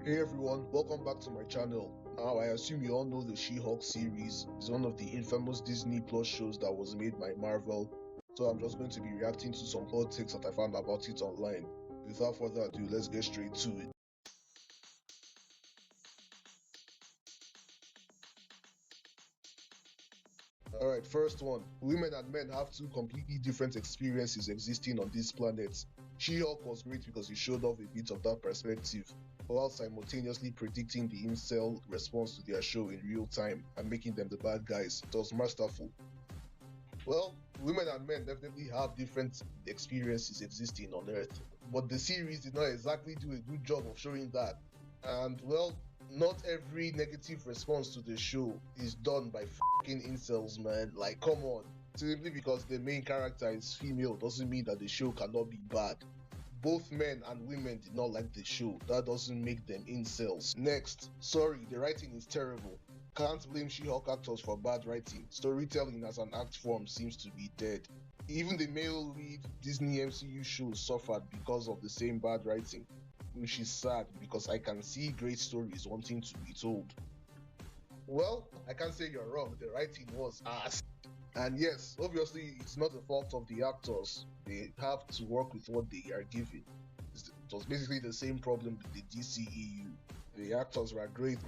Hey everyone, welcome back to my channel. Now, I assume you all know the She-Hulk series is one of the infamous Disney Plus shows that was made by Marvel. So I'm just going to be reacting to some hot takes that I found about it online. Without further ado, let's get straight to it. Alright, first one. Women and men have two completely different experiences existing on this planet. She-Hulk was great because he showed off a bit of that perspective, while simultaneously predicting the incel response to their show in real time and making them the bad guys. It was masterful. Well, women and men definitely have different experiences existing on Earth, but the series did not exactly do a good job of showing that. And well, not every negative response to the show is done by fucking incels, man. Like, come on. Simply because the main character is female doesn't mean that the show cannot be bad. Both men and women did not like the show. That doesn't make them incels. Next, sorry, the writing is terrible. Can't blame She-Hulk actors for bad writing. Storytelling as an art form seems to be dead. Even the male lead Disney MCU shows suffered because of the same bad writing, which is sad because I can see great stories wanting to be told. Well, I can't say you're wrong, the writing was ass. And yes, obviously, it's not the fault of the actors. They have to work with what they are given. It was basically the same problem with the DCEU. The actors were great.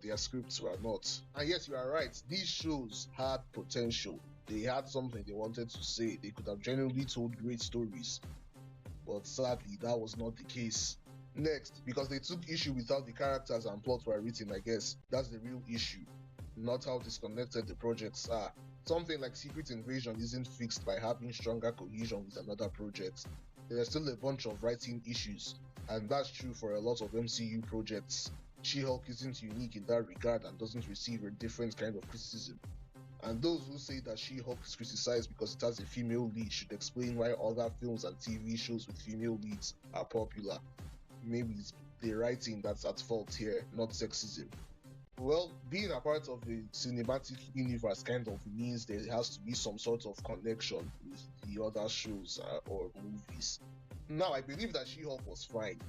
Their scripts were not. And yes, you are right, these shows had potential. They had something they wanted to say. They could have genuinely told great stories. But sadly, that was not the case. Next, because they took issue with how the characters and plot were written, I guess. That's the real issue, not how disconnected the projects are. Something like Secret Invasion isn't fixed by having stronger cohesion with another project. There's still a bunch of writing issues, and that's true for a lot of MCU projects. She-Hulk isn't unique in that regard and doesn't receive a different kind of criticism. And those who say that She-Hulk is criticized because it has a female lead should explain why other films and TV shows with female leads are popular. Maybe it's the writing that's at fault here, not sexism. Well, being a part of the cinematic universe kind of means there has to be some sort of connection with the other shows or movies. Now, I believe that She-Hulk was fine.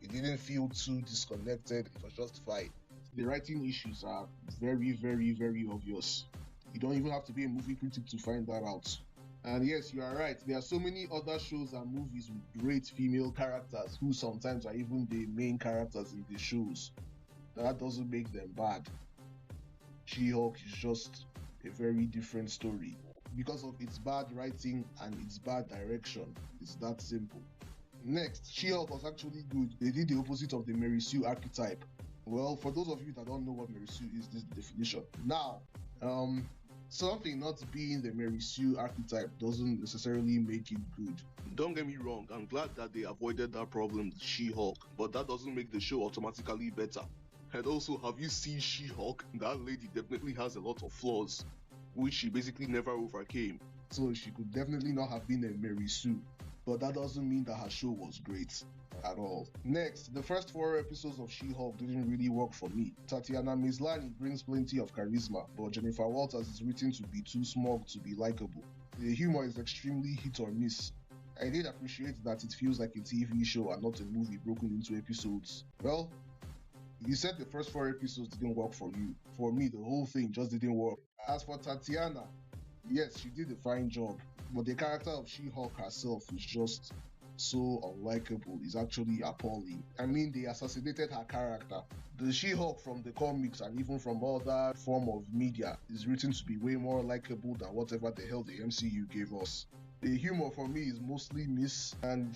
It didn't feel too disconnected, it was just fine. The writing issues are very, very, very obvious. You don't even have to be a movie critic to find that out. And yes, you are right, there are so many other shows and movies with great female characters who sometimes are even the main characters in the shows. That doesn't make them bad. She-Hulk is just a very different story. Because of its bad writing and its bad direction, it's that simple. Next, She-Hulk was actually good. They did the opposite of the Mary Sue archetype. Well, for those of you that don't know what Mary Sue is, this is the definition. Now, something not being the Mary Sue archetype doesn't necessarily make it good. Don't get me wrong, I'm glad that they avoided that problem with She-Hulk, but that doesn't make the show automatically better. And also, have you seen She-Hulk? That lady definitely has a lot of flaws, which she basically never overcame. So she could definitely not have been a Mary Sue, but that doesn't mean that her show was great at all. Next, the first 4 episodes of She-Hulk didn't really work for me. Tatiana Maslany brings plenty of charisma, but Jennifer Walters is written to be too smug to be likable. The humor is extremely hit or miss. I did appreciate that it feels like a TV show and not a movie broken into episodes. Well, you said the first 4 episodes didn't work for you. For me, the whole thing just didn't work. As for Tatiana, yes, she did a fine job, but the character of She-Hulk herself is just so unlikable. It's actually appalling. I mean, they assassinated her character. The She-Hulk from the comics and even from other form of media is written to be way more likable than whatever the hell the MCU gave us. The humor for me is mostly miss, and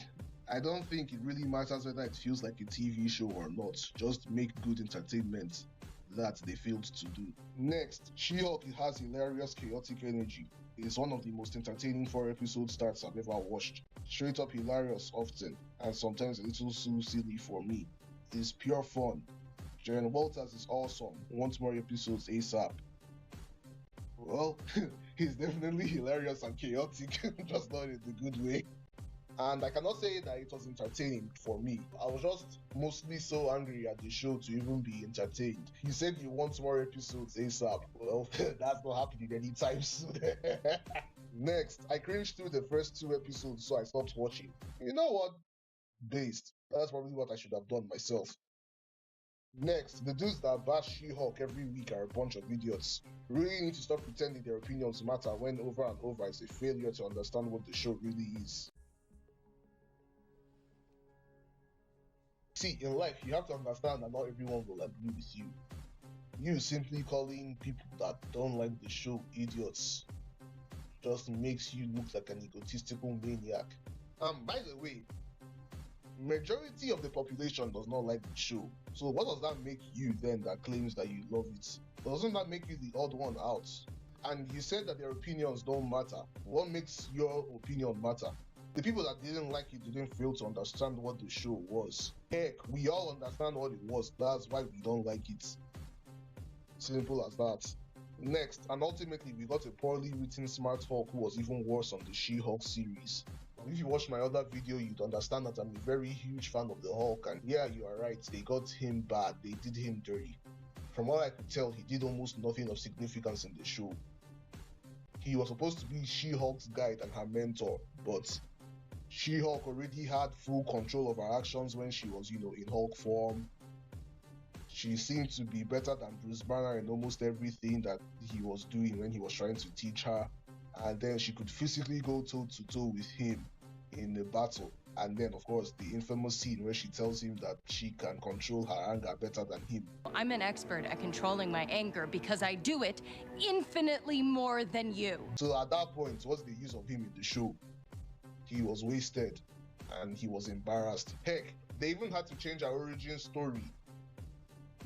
I don't think it really matters whether it feels like a TV show or not. Just make good entertainment. That they failed to do. Next, She-Hulk has hilarious chaotic energy. It is one of the most entertaining 4 episode starts I've ever watched. Straight up hilarious often, and sometimes a little too silly for me. It's pure fun. Jen Walters is awesome. Want more episodes ASAP. Well, he's definitely hilarious and chaotic, just not in the good way. And I cannot say that it was entertaining for me. I was just mostly so angry at the show to even be entertained. He said he wants more episodes ASAP. Well, that's not happening anytime soon. Next, I cringed through the first 2 episodes, so I stopped watching. You know what? Based. That's probably what I should have done myself. Next, the dudes that bash She-Hulk every week are a bunch of idiots. Really need to stop pretending their opinions matter when over and over it's a failure to understand what the show really is. See, in life, you have to understand that not everyone will agree with you. You simply calling people that don't like the show idiots just makes you look like an egotistical maniac. By the way, majority of the population does not like the show. So what does that make you then that claims that you love it? Doesn't that make you the odd one out? And you said that their opinions don't matter. What makes your opinion matter? The people that didn't like it didn't fail to understand what the show was. Heck, we all understand what it was. That's why we don't like it. Simple as that. Next, and ultimately, we got a poorly written Smart Hulk who was even worse on the She-Hulk series. If you watch my other video, you'd understand that I'm a very huge fan of the Hulk, and yeah, you are right, they got him bad, they did him dirty. From what I could tell, he did almost nothing of significance in the show. He was supposed to be She-Hulk's guide and her mentor, but She-Hulk already had full control of her actions when she was, in Hulk form. She seemed to be better than Bruce Banner in almost everything that he was doing when he was trying to teach her. And then she could physically go toe-to-toe with him in a battle. And then, of course, the infamous scene where she tells him that she can control her anger better than him. I'm an expert at controlling my anger because I do it infinitely more than you. So at that point, what's the use of him in the show? He was wasted and he was embarrassed. Heck, they even had to change her origin story,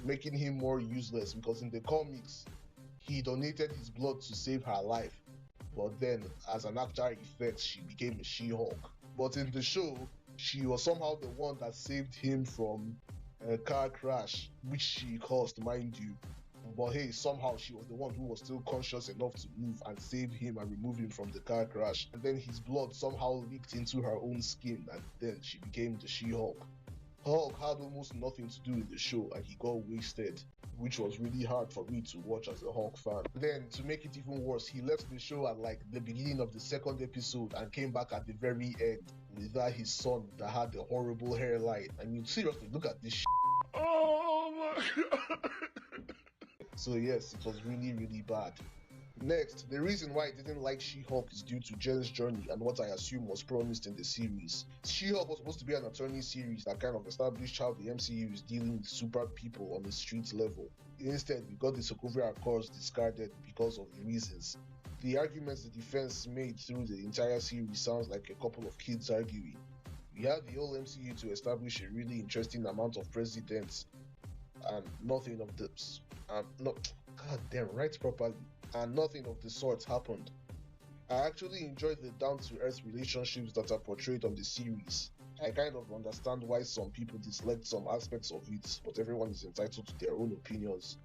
making him more useless, because in the comics, he donated his blood to save her life. But then, as an after effect, she became a She-Hulk. But in the show, she was somehow the one that saved him from a car crash, which she caused, mind you. But hey, somehow she was the one who was still conscious enough to move and save him and remove him from the car crash. And then his blood somehow leaked into her own skin, and then she became the She-Hulk. Hulk had almost nothing to do in the show and he got wasted, which was really hard for me to watch as a Hulk fan. Then, to make it even worse, he left the show at like the beginning of the second episode and came back at the very end with his son that had the horrible hairline. I mean, seriously, look at this shit. Oh my god. So yes, it was really, really bad. Next, the reason why I didn't like She-Hulk is due to Jen's journey and what I assume was promised in the series. She-Hulk was supposed to be an attorney series that kind of established how the MCU is dealing with super people on the street level. Instead, we got the Sokovia Accords discarded because of reasons. The arguments the defense made through the entire series sounds like a couple of kids arguing. We had the whole MCU to establish a really interesting amount of presidents and nothing of this. God damn, write properly. And nothing of the sort happened. I actually enjoyed the down-to-earth relationships that are portrayed on the series. I kind of understand why some people disliked some aspects of it, but everyone is entitled to their own opinions.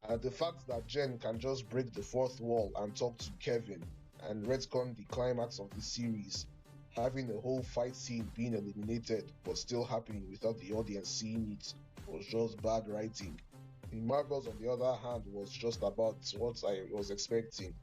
And the fact that Jen can just break the fourth wall and talk to Kevin and retcon the climax of the series, having a whole fight scene being eliminated but still happening without the audience seeing it, was just bad writing. The Marvels, on the other hand, was just about what I was expecting.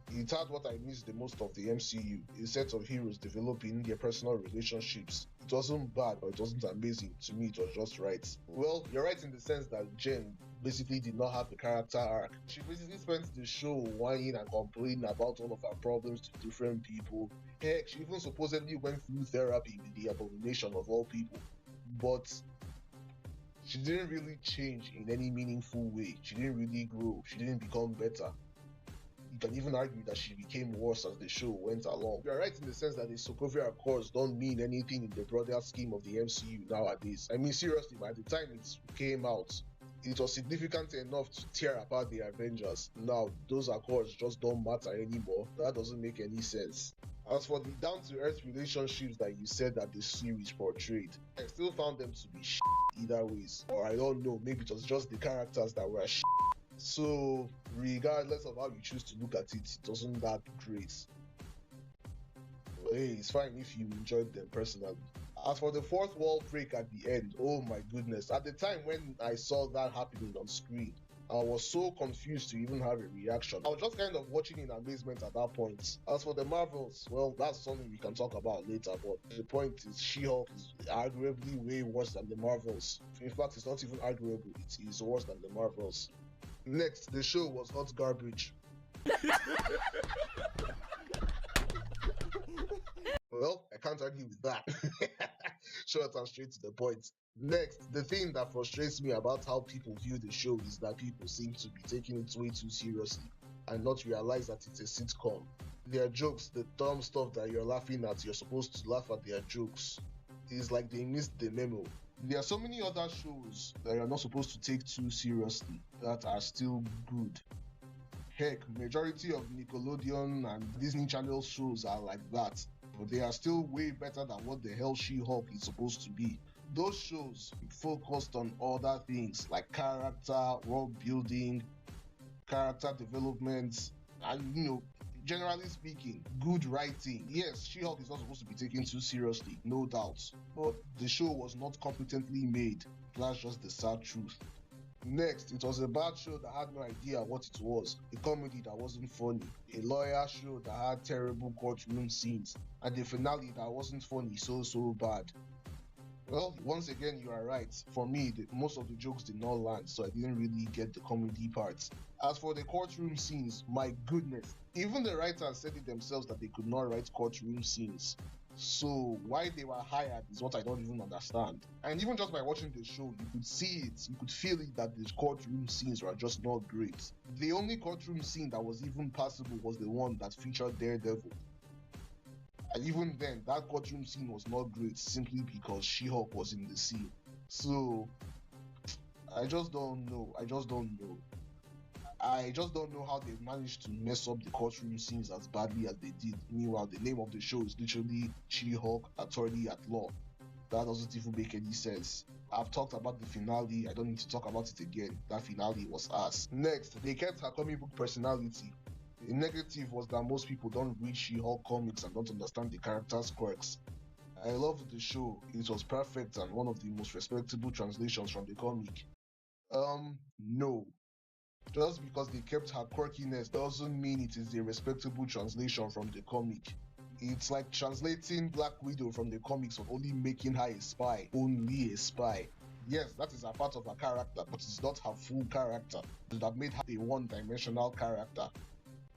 It had what I missed the most of the MCU, a set of heroes developing their personal relationships. It wasn't bad, but it wasn't amazing. To me, it was just right. Well, you're right in the sense that Jen basically did not have a character arc. She basically spent the show whining and complaining about all of her problems to different people. Heck, she even supposedly went through therapy with the Abomination of all people. But she didn't really change in any meaningful way. She didn't really grow. She didn't become better. You can even argue that she became worse as the show went along. You're right in the sense that the Sokovia Accords don't mean anything in the broader scheme of the MCU nowadays. I mean, seriously, by the time it came out, it was significant enough to tear apart the Avengers. Now, those Accords just don't matter anymore. That doesn't make any sense. As for the down-to-earth relationships that you said that the series portrayed, I still found them to be shit either ways. Or I don't know, maybe it was just the characters that were shit. So, regardless of how you choose to look at it, it wasn't that great. But hey, it's fine if you enjoyed them personally. As for the fourth wall break at the end, oh my goodness. At the time when I saw that happening on screen, I was so confused to even have a reaction. I was just kind of watching in amazement at that point. As for the Marvels, well, that's something we can talk about later, but the point is She-Hulk is arguably way worse than the Marvels. In fact, it's not even arguable, it is worse than the Marvels. Next, the show was hot garbage. Well, I can't argue with that. Short and straight to the point. Next, the thing that frustrates me about how people view the show is that people seem to be taking it way too seriously and not realize that it's a sitcom. Their jokes, the dumb stuff that you're laughing at, you're supposed to laugh at their jokes. It's like they missed the memo. There are so many other shows that you're not supposed to take too seriously that are still good. Heck, majority of Nickelodeon and Disney Channel shows are like that, but they are still way better than what the hell She-Hulk is supposed to be. Those shows focused on other things like character, world building, character development, and generally speaking, good writing. Yes, She-Hulk is not supposed to be taken too seriously, no doubt, but the show was not competently made. That's just the sad truth. Next, it was a bad show that had no idea what it was, a comedy that wasn't funny, a lawyer show that had terrible courtroom scenes, and a finale that wasn't funny, so bad. Well, once again, you are right. For me, most of the jokes did not land, so I didn't really get the comedy parts. As for the courtroom scenes, my goodness, even the writers said it themselves that they could not write courtroom scenes. So why they were hired is what I don't even understand. And even just by watching the show, you could see it, you could feel it that the courtroom scenes were just not great. The only courtroom scene that was even passable was the one that featured Daredevil. And even then, that courtroom scene was not great simply because She-Hulk was in the scene. So I just don't know. I just don't know how they managed to mess up the courtroom scenes as badly as they did. Meanwhile, the name of the show is literally She-Hulk Attorney at Law. That doesn't even make any sense. I've talked about the finale, I don't need to talk about it again. That finale was ass. Next, they kept her comic book personality. The negative was that most people don't read She-Hulk comics and don't understand the character's quirks. I loved the show, it was perfect and one of the most respectable translations from the comic. No. Just because they kept her quirkiness doesn't mean it is a respectable translation from the comic. It's like translating Black Widow from the comics but only making her a spy, only a spy. Yes, that is a part of her character, but it's not her full character. It would have made her a one-dimensional character,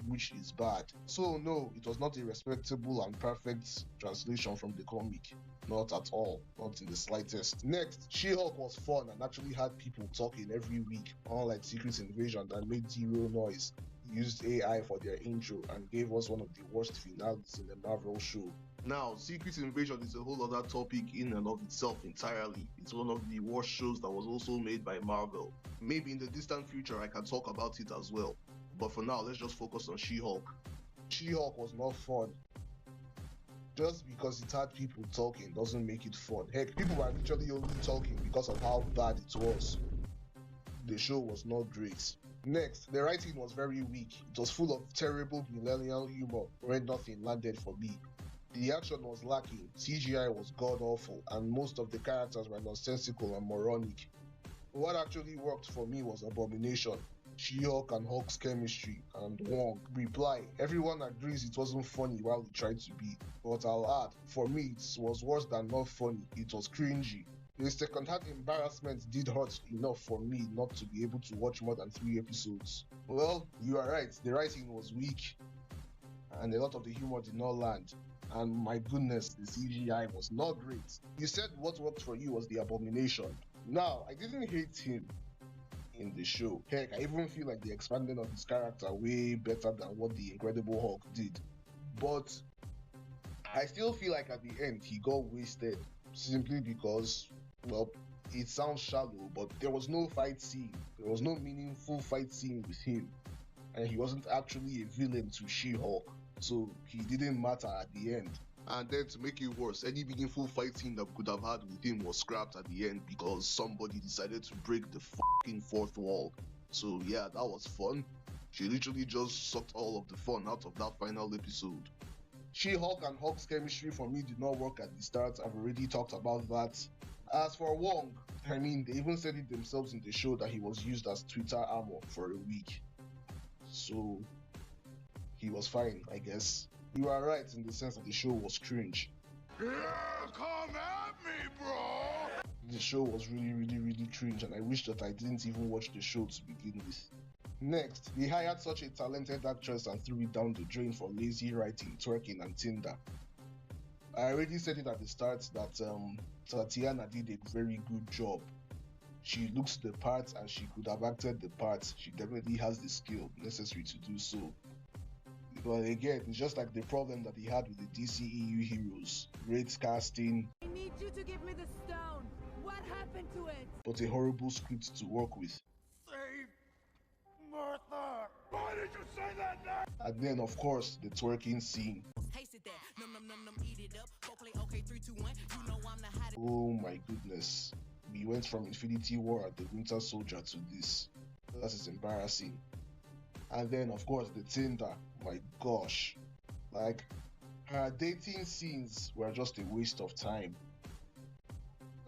which is bad. So no, it was not a respectable and perfect translation from the comic. Not at all, not in the slightest. Next, She-Hulk was fun and actually had people talking every week, unlike Secret Invasion that made zero noise, used AI for their intro, and gave us one of the worst finales in the Marvel show. Now, Secret Invasion is a whole other topic in and of itself entirely. It's one of the worst shows that was also made by Marvel. Maybe in the distant future I can talk about it as well. But for now, let's just focus on She-Hulk. She-Hulk was not fun. Just because it had people talking doesn't make it fun. Heck, people were literally only talking because of how bad it was. The show was not great. Next, the writing was very weak. It was full of terrible millennial humor where nothing landed for me. The action was lacking, CGI was god-awful, and most of the characters were nonsensical and moronic. What actually worked for me was Abomination, She-Hulk and Hulk's chemistry, and Wong. Reply, everyone agrees it wasn't funny while it tried to be. But I'll add, for me it was worse than not funny, it was cringy. The second-hand embarrassment did hurt enough for me not to be able to watch more than 3 episodes. Well, you are right, the writing was weak, and a lot of the humor did not land. And my goodness, the CGI was not great. You said what worked for you was the Abomination. Now, I didn't hate him in the show. Heck, I even feel like they expanded on his character way better than what the Incredible Hulk did. But I still feel like at the end he got wasted simply because, well, it sounds shallow, but there was no fight scene. There was no meaningful fight scene with him. And he wasn't actually a villain to She-Hulk. So he didn't matter at the end. And then to make it worse, any meaningful fight scene that we could have had with him was scrapped at the end because somebody decided to break the fucking fourth wall. So yeah, that was fun. She literally just sucked all of the fun out of that final episode. She-Hulk and Hulk's chemistry for me did not work at the start. I've already talked about that. As for Wong, I mean, they even said it themselves in the show that he was used as Twitter armor for a week. So he was fine, I guess. You are right in the sense that the show was cringe. Yeah, come at me, bro! The show was really cringe, and I wish that I didn't even watch the show to begin with. Next, they hired such a talented actress and threw it down the drain for lazy writing, twerking, and Tinder. I already said it at the start that Tatiana did a very good job. She looks the part and she could have acted the part. She definitely has the skill necessary to do so. But again, it's just like the problem that he had with the DCEU heroes. Great casting. I need you to give me the stone. What happened to it? But a horrible script to work with. Save Martha! Why did you say that now? And then, of course, the twerking scene. Oh my goodness. We went from Infinity War at the Winter Soldier to this. That is embarrassing. And then, of course, the Tinder. My gosh. Like, her dating scenes were just a waste of time.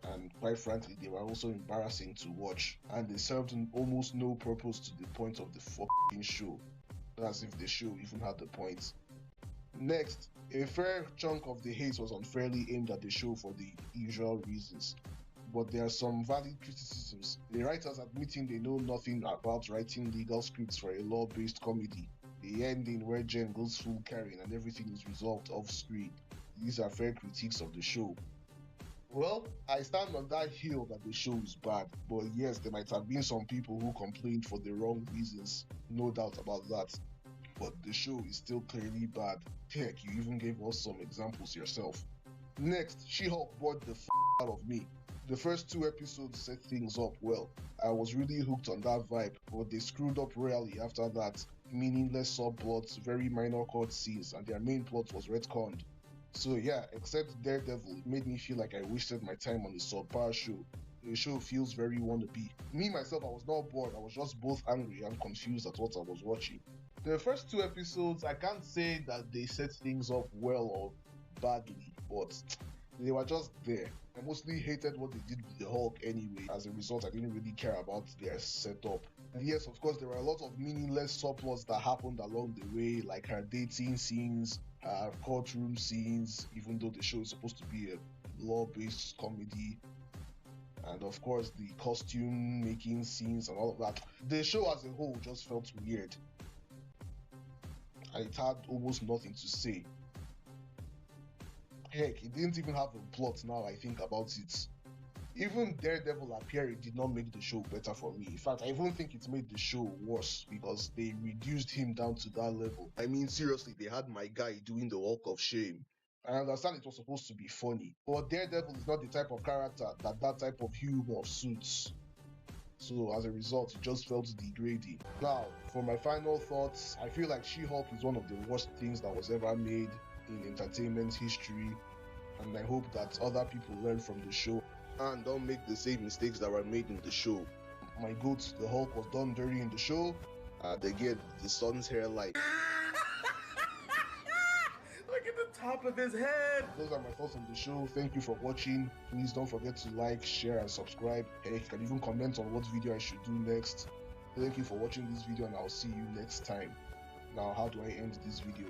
And quite frankly, they were also embarrassing to watch. And they served almost no purpose to the point of the fucking show. As if the show even had the point. Next, a fair chunk of the hate was unfairly aimed at the show for the usual reasons. But there are some valid criticisms. The writers admitting they know nothing about writing legal scripts for a law-based comedy. The ending where Jen goes full Karen and everything is resolved off-screen. These are fair critiques of the show. Well, I stand on that hill that the show is bad. But yes, there might have been some people who complained for the wrong reasons. No doubt about that. But the show is still clearly bad. Heck, you even gave us some examples yourself. Next, She-Hulk bored the out of me. The first 2 episodes set things up well. I was really hooked on that vibe, but they screwed up royally after that. Meaningless subplots, very minor cut scenes, and their main plot was retconned. So yeah, except Daredevil, it made me feel like I wasted my time on a subpar show. The show feels very wannabe. Me myself, I was not bored, I was just both angry and confused at what I was watching. The first 2 episodes, I can't say that they set things up well or badly, but they were just there. I mostly hated what they did with the Hulk anyway. As a result, I didn't really care about their setup. And yes, of course, there were a lot of meaningless subplots that happened along the way, like her dating scenes, her courtroom scenes, even though the show is supposed to be a law-based comedy. And of course, the costume making scenes and all of that. The show as a whole just felt weird. And it had almost nothing to say. Heck, it didn't even have a plot now I think about it. Even Daredevil appearing did not make the show better for me. In fact, I even think it made the show worse because they reduced him down to that level. I mean, seriously, they had my guy doing the walk of shame. I understand it was supposed to be funny, but Daredevil is not the type of character that type of humor suits. So as a result, it just felt degrading. Now, for my final thoughts, I feel like She-Hulk is one of the worst things that was ever made in entertainment history, and I hope that other people learn from the show and don't make the same mistakes that were made in the show. My goat, the Hulk, was done dirty in the show, and again, the sun's hairline. Look at the top of his head! Those are my thoughts on the show. Thank you for watching. Please don't forget to like, share, and subscribe. Hey, you can even comment on what video I should do next. Thank you for watching this video, and I'll see you next time. Now, how do I end this video?